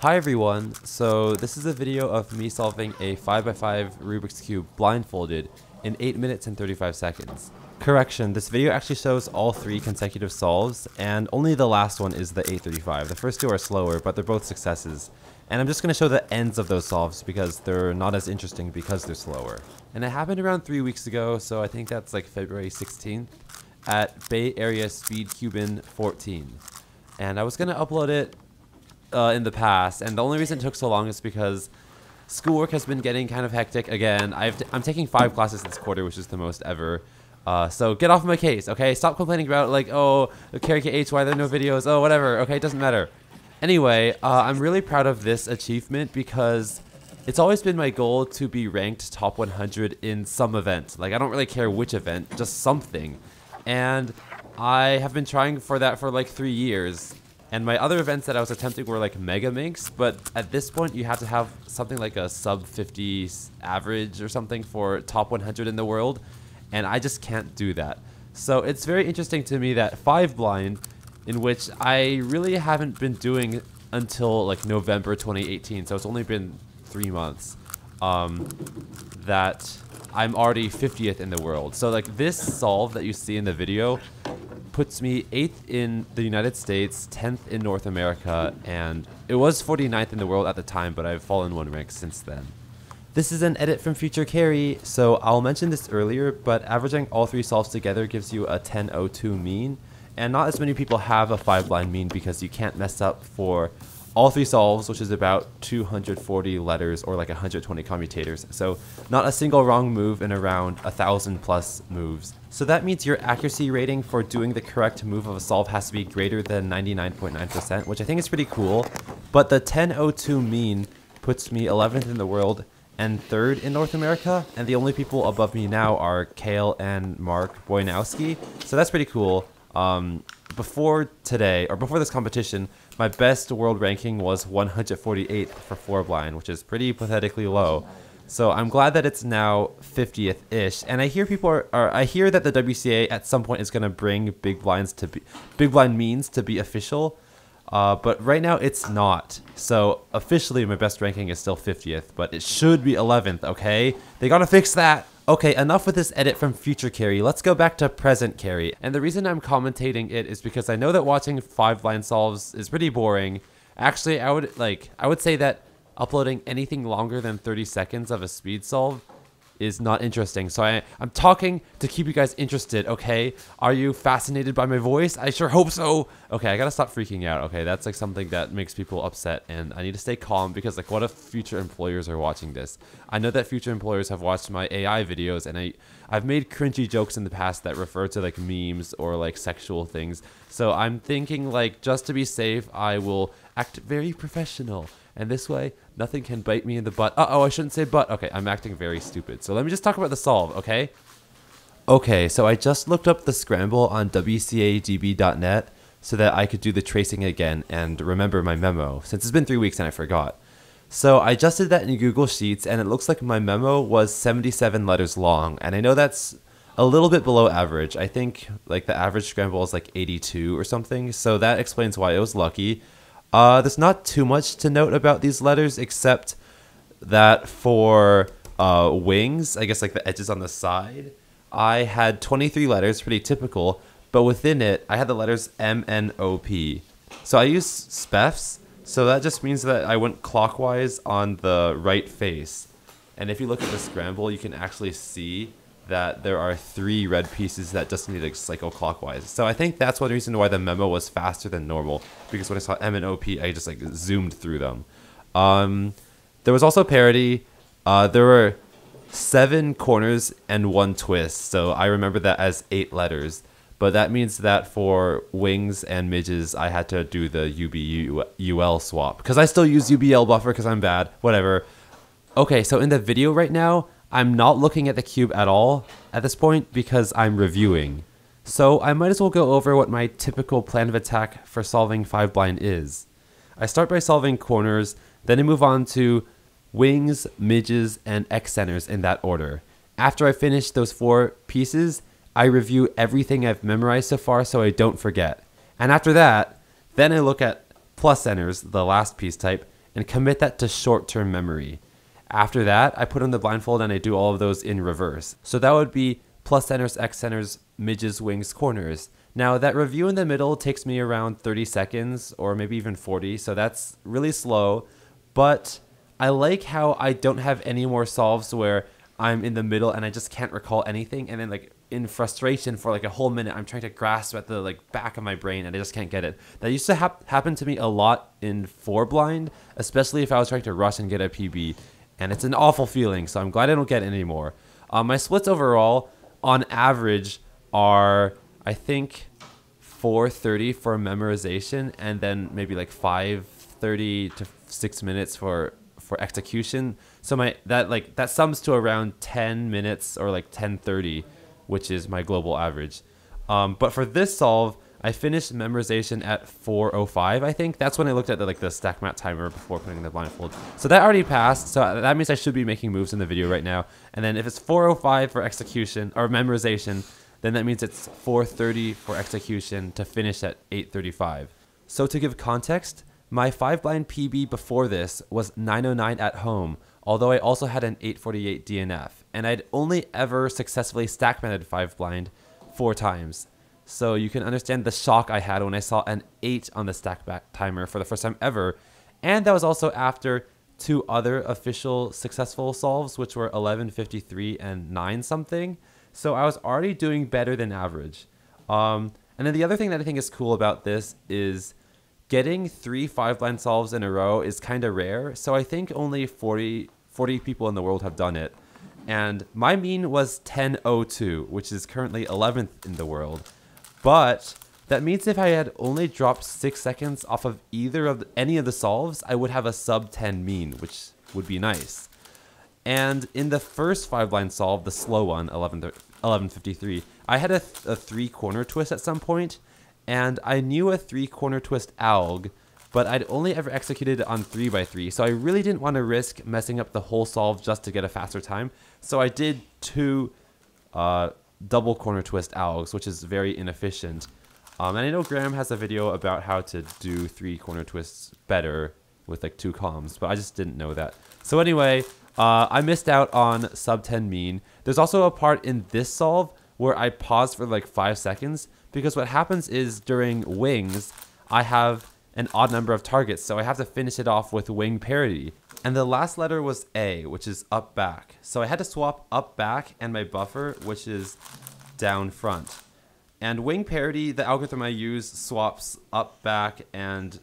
Hi everyone, so this is a video of me solving a 5x5 Rubik's Cube blindfolded in 8 minutes and 35 seconds. Correction, this video actually shows all 3 consecutive solves, and only the last one is the 835. The first 2 are slower, but they're both successes. And I'm just going to show the ends of those solves because they're not as interesting because they're slower. And it happened around 3 weeks ago, so I think that's like February 16th at Bay Area Speed Cuban 14. And I was going to upload it in the past, and the only reason it took so long is because schoolwork has been getting kind of hectic again. I'm taking 5 classes this quarter, which is the most ever. So get off my case, okay? Stop complaining about like, oh, the KH, why there are no videos, oh, whatever, okay? It doesn't matter. Anyway, I'm really proud of this achievement because it's always been my goal to be ranked top 100 in some event. Like, I don't really care which event, just something. And I have been trying for that for like 3 years. And my other events that I was attempting were like Mega Minx, but at this point you have to have something like a sub 50 average or something for top 100 in the world, and I just can't do that. So it's very interesting to me that 5 blind, in which I really haven't been doing until like November 2018, so it's only been 3 months, that I'm already 50th in the world. So like this solve that you see in the video puts me 8th in the United States, 10th in North America, and it was 49th in the world at the time, but I've fallen 1 rank since then. This is an edit from Future Carry, so I'll mention this earlier, but averaging all 3 solves together gives you a 10.02 mean, and not as many people have a 5 blind mean because you can't mess up for all 3 solves, which is about 240 letters or like 120 commutators. So not a single wrong move in around 1,000 plus moves. So that means your accuracy rating for doing the correct move of a solve has to be greater than 99.9%, which I think is pretty cool. But the 10.02 mean puts me 11th in the world and 3rd in North America, and the only people above me now are Kale and Mark Boynowski. So that's pretty cool. Before today, or before this competition, my best world ranking was 148th for 4 blind, which is pretty pathetically low. So I'm glad that it's now 50th-ish, and I hear I hear that the WCA at some point is going to bring big blind means to be official, but right now it's not. So officially my best ranking is still 50th, but it should be 11th, okay? They gotta fix that! Okay, enough with this edit from Future Carry. Let's go back to Present Carry. And the reason I'm commentating it is because I know that watching 5 blind solves is pretty boring. Actually, I would say that uploading anything longer than 30 seconds of a speed solve is not interesting. So I'm talking to keep you guys interested, okay? Are you fascinated by my voice? I sure hope so. Okay, I gotta stop freaking out, okay? That's like something that makes people upset, and I need to stay calm because like what if future employers are watching this? I know that future employers have watched my AI videos, and I've made cringy jokes in the past that refer to like memes or like sexual things. So I'm thinking like just to be safe, I will act very professional. And this way, nothing can bite me in the butt. Uh-oh, I shouldn't say butt. Okay, I'm acting very stupid. So let me just talk about the solve, okay? Okay, so I just looked up the scramble on wcadb.net so that I could do the tracing again and remember my memo, since it's been 3 weeks and I forgot. So I just did that in Google Sheets, and it looks like my memo was 77 letters long. And I know that's a little bit below average. I think like the average scramble is like 82 or something. So that explains why it was lucky. There's not too much to note about these letters except that for wings, I guess like the edges on the side, I had 23 letters, pretty typical, but within it, I had the letters M, N, O, P. So I used SPEFs, so that just means that I went clockwise on the right face. And if you look at the scramble, you can actually see that there are 3 red pieces that just need to cycle clockwise. So I think that's one reason why the memo was faster than normal, because when I saw M and OP, I just like zoomed through them. There was also parity. There were 7 corners and 1 twist, so I remember that as 8 letters. But that means that for wings and midges, I had to do the UB-UL swap, because I still use UBL buffer because I'm bad, whatever. Okay, so in the video right now, I'm not looking at the cube at all at this point because I'm reviewing. So I might as well go over what my typical plan of attack for solving 5 blind is. I start by solving corners, then I move on to wings, midges, and X centers in that order. After I finish those 4 pieces, I review everything I've memorized so far so I don't forget. And after that, then I look at plus centers, the last piece type, and commit that to short-term memory. After that, I put on the blindfold and I do all of those in reverse. So that would be plus centers, X centers, midges, wings, corners. Now that review in the middle takes me around 30 seconds or maybe even 40, so that's really slow. But I like how I don't have any more solves where I'm in the middle and I just can't recall anything, and then like in frustration for like a whole minute I'm trying to grasp at the like back of my brain and I just can't get it. That used to happen to me a lot in 4 blind, especially if I was trying to rush and get a PB, and it's an awful feeling, so I'm glad I don't get it anymore. My splits overall on average are, I think, 4:30 for memorization, and then maybe like 5:30 to 6 minutes for execution. So that sums to around 10 minutes or like 10:30, which is my global average. But for this solve, I finished memorization at 4:05. I think that's when I looked at the stack mat timer before putting the blindfold. So that already passed. So that means I should be making moves in the video right now. And then if it's 4:05 for execution or memorization, then that means it's 4:30 for execution to finish at 8:35. So to give context, my 5 blind PB before this was 9:09 at home, although I also had an 8:48 DNF, and I'd only ever successfully stack matted 5 blind 4 times. So you can understand the shock I had when I saw an 8 on the stack back timer for the first time ever, and that was also after 2 other official successful solves, which were 11:53 and 9 something. So I was already doing better than average. And then the other thing that I think is cool about this is getting 3 5 blind solves in a row is kind of rare. So I think only 40 people in the world have done it. And my mean was 10:02, which is currently 11th in the world. But that means if I had only dropped 6 seconds off of any of the solves, I would have a sub 10 mean, which would be nice. And in the first 5 blind solve, the slow one, 11:53, I had a 3 corner twist at some point, and I knew a 3 corner twist alg, but I'd only ever executed it on 3x3, so I really didn't want to risk messing up the whole solve just to get a faster time. So I did 2 double corner twist algs, which is very inefficient. And I know Graham has a video about how to do 3 corner twists better with like 2 columns, but I just didn't know that. So anyway, I missed out on sub 10 mean. There's also a part in this solve where I paused for like 5 seconds, because what happens is during wings, I have an odd number of targets, so I have to finish it off with wing parity. And the last letter was A, which is up back. So I had to swap up back and my buffer, which is down front. And wing parity, the algorithm I use swaps up back and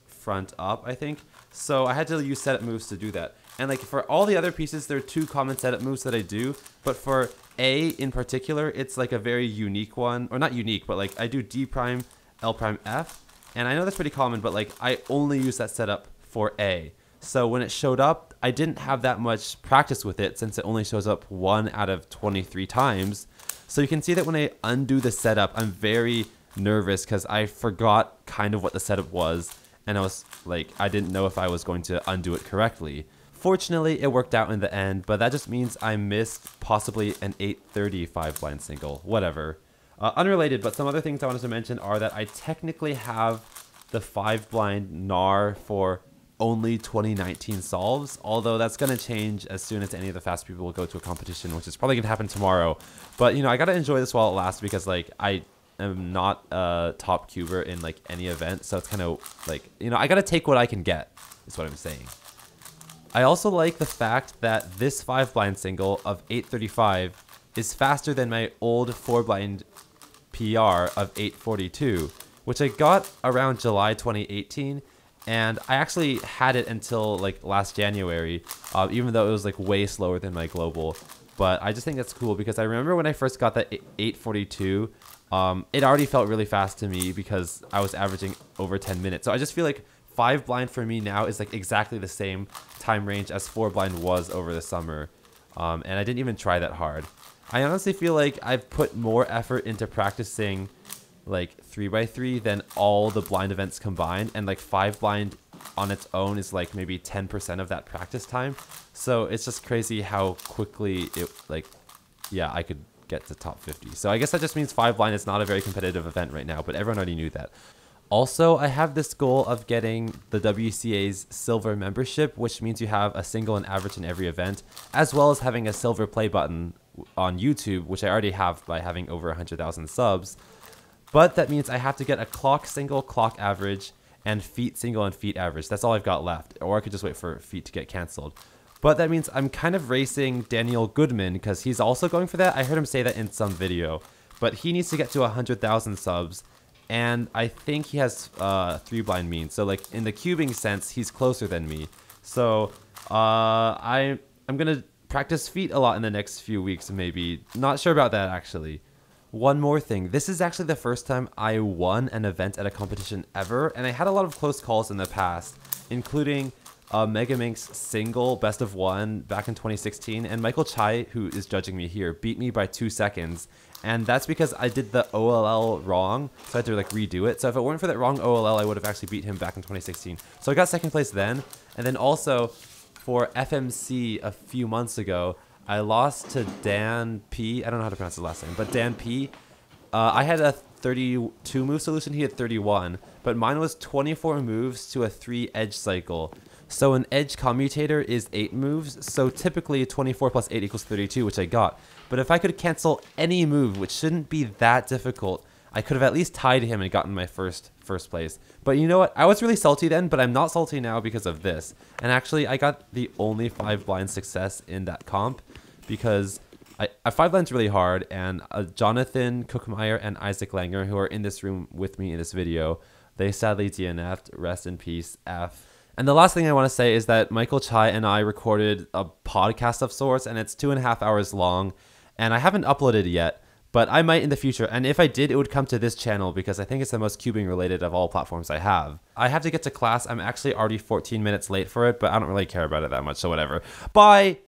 front up, I think. So I had to use setup moves to do that. And like for all the other pieces, there are 2 common setup moves that I do. But for A in particular, it's like a very unique one. Or not unique, but like I do D prime, L prime, F. And I know that's pretty common, but like I only use that setup for A. So when it showed up, I didn't have that much practice with it since it only shows up 1 out of 23 times. So you can see that when I undo the setup, I'm very nervous because I forgot kind of what the setup was. And I was like, I didn't know if I was going to undo it correctly. Fortunately, it worked out in the end, but that just means I missed possibly an 8:30 5 blind single, whatever. Unrelated, but some other things I wanted to mention are that I technically have the 5 blind NAR for only 2019 solves, although that's going to change as soon as any of the fast people will go to a competition, which is probably going to happen tomorrow. But, you know, I got to enjoy this while it lasts, because, like, I am not a top cuber in, like, any event, so it's kind of, like, you know, I got to take what I can get, is what I'm saying. I also like the fact that this 5 blind single of 8:35 is faster than my old 4 blind PR of 8:42, which I got around July 2018. And I actually had it until like last January, even though it was like way slower than my global. But I just think that's cool, because I remember when I first got that 8:42, it already felt really fast to me because I was averaging over 10 minutes. So I just feel like 5 blind for me now is like exactly the same time range as 4 blind was over the summer. And I didn't even try that hard. I honestly feel like I've put more effort into practicing like 3x3 than all the blind events combined, and like 5 blind on its own is like maybe 10% of that practice time. So it's just crazy how quickly it, like, yeah, I could get to top 50. So I guess that just means 5 blind is not a very competitive event right now, but everyone already knew that. Also, I have this goal of getting the WCA's silver membership, which means you have a single and average in every event, as well as having a silver play button on YouTube, which I already have by having over 100,000 subs. But that means I have to get a clock single, clock average, and feet single and feet average. That's all I've got left. Or I could just wait for feet to get canceled. But that means I'm kind of racing Daniel Goodman because he's also going for that. I heard him say that in some video. But he needs to get to 100,000 subs. And I think he has 3 blind means. So like in the cubing sense, he's closer than me. So I'm going to practice feet a lot in the next few weeks maybe. Not sure about that actually. One more thing. This is actually the first time I won an event at a competition ever. And I had a lot of close calls in the past, including Mega Minx single best of 1 back in 2016. And Michael Chai, who is judging me here, beat me by 2 seconds. And that's because I did the OLL wrong, so I had to like redo it. So if it weren't for that wrong OLL, I would have actually beat him back in 2016. So I got second place then. And then also for FMC a few months ago, I lost to Dan P. I don't know how to pronounce his last name, but Dan P. I had a 32 move solution, he had 31, but mine was 24 moves to a 3 edge cycle. So an edge commutator is 8 moves, so typically 24 plus 8 equals 32, which I got. But if I could cancel any move, which shouldn't be that difficult, I could have at least tied him and gotten my first place. But you know what? I was really salty then, but I'm not salty now because of this. And actually, I got the only 5 blind success in that comp because I 5 blinds really hard, and Jonathan Cookmeyer and Isaac Langer, who are in this room with me in this video, they sadly DNF'd. Rest in peace, F. And the last thing I want to say is that Michael Chai and I recorded a podcast of sorts, and it's 2.5 hours long, and I haven't uploaded yet, but I might in the future. And if I did, it would come to this channel because I think it's the most cubing related of all platforms I have. I have to get to class. I'm actually already 14 minutes late for it, but I don't really care about it that much, so whatever. Bye!